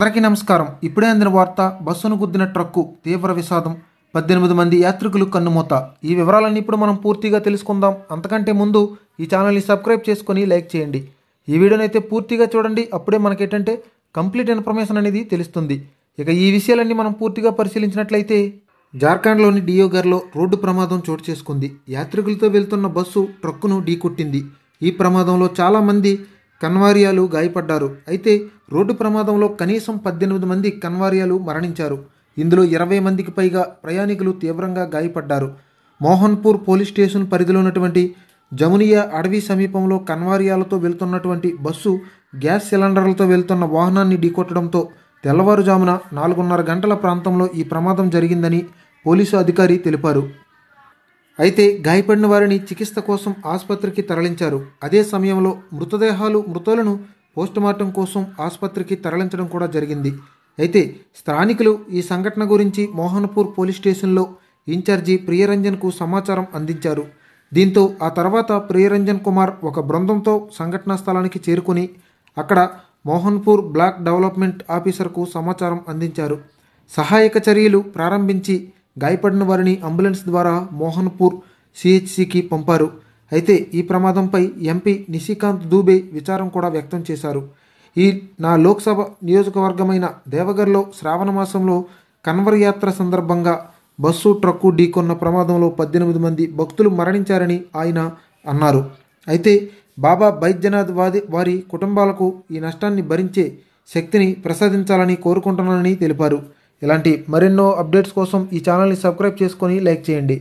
అందరికీ నమస్కారం. ఇప్పుడే అందిన వార్త. బస్సును గుద్దిన ట్రక్కు తీవ్ర విషాదం, 18 మంది యాత్రికులు కన్నుమూత. ఈ వివరాలన్నీ ఇప్పుడు మనం పూర్తిగా తెలుసుకుందాం. అంతకంటే ముందు ఈ ఛానల్ని సబ్స్క్రైబ్ చేసుకొని లైక్ చేయండి. ఈ వీడియోని అయితే పూర్తిగా చూడండి. అప్పుడే మనకేంటంటే కంప్లీట్ ఇన్ఫర్మేషన్ అనేది తెలుస్తుంది. ఇక ఈ విషయాలన్నీ మనం పూర్తిగా పరిశీలించినట్లయితే జార్ఖండ్లోని డియోగర్లో రోడ్డు ప్రమాదం చోటు చేసుకుంది. యాత్రికులతో వెళ్తున్న బస్సు ట్రక్కును ఢీకొట్టింది. ఈ ప్రమాదంలో చాలామంది కన్వారియాలు గాయపడ్డారు. అయితే రోడ్డు ప్రమాదంలో కనీసం 18 మంది కన్వారియాలు మరణించారు. ఇందులో 20 మందికి పైగా ప్రయాణికులు తీవ్రంగా గాయపడ్డారు. మోహన్పూర్ పోలీస్ స్టేషన్ పరిధిలో ఉన్నటువంటి జమునియా అడవి సమీపంలో కన్వారియాలతో వెళ్తున్నటువంటి బస్సు గ్యాస్ సిలిండర్లతో వెళ్తున్న వాహనాన్ని ఢీకొట్టడంతో తెల్లవారుజామున 4:30 గంటల ప్రాంతంలో ఈ ప్రమాదం జరిగిందని పోలీసు అధికారి తెలిపారు. అయితే గాయపడిన వారిని చికిత్స కోసం ఆసుపత్రికి తరలించారు. అదే సమయంలో మృతులను పోస్టుమార్టం కోసం ఆసుపత్రికి తరలించడం కూడా జరిగింది. అయితే స్థానికులు ఈ సంఘటన గురించి మోహన్పూర్ పోలీస్ స్టేషన్లో ఇన్ఛార్జి ప్రియరంజన్కు సమాచారం అందించారు. దీంతో ఆ తర్వాత ప్రియరంజన్ కుమార్ ఒక బృందంతో సంఘటనా స్థలానికి చేరుకుని అక్కడ మోహన్పూర్ బ్లాక్ డెవలప్మెంట్ ఆఫీసర్కు సమాచారం అందించారు. సహాయక చర్యలు ప్రారంభించి గాయపడిన వారిని అంబులెన్స్ ద్వారా మోహన్పూర్ సిహెచ్సికి పంపారు. అయితే ఈ ప్రమాదంపై ఎంపీ నిశికాంత్ దూబే విచారం కూడా వ్యక్తం చేశారు. నా లోక్సభ నియోజకవర్గమైన దేవగర్లో శ్రావణ మాసంలో కన్వర్ యాత్ర సందర్భంగా బస్సు ట్రక్కు ఢీకొన్న ప్రమాదంలో 18 మంది భక్తులు మరణించారని ఆయన అన్నారు. అయితే బాబా బైద్యనాథ్ వారి కుటుంబాలకు ఈ నష్టాన్ని భరించే శక్తిని ప్రసాదించాలని కోరుకుంటున్నానని తెలిపారు. ఇలాంటి మరెన్నో అప్డేట్స్ కోసం ఈ ఛానల్ని సబ్స్క్రైబ్ చేసుకొని లైక్ చేయండి.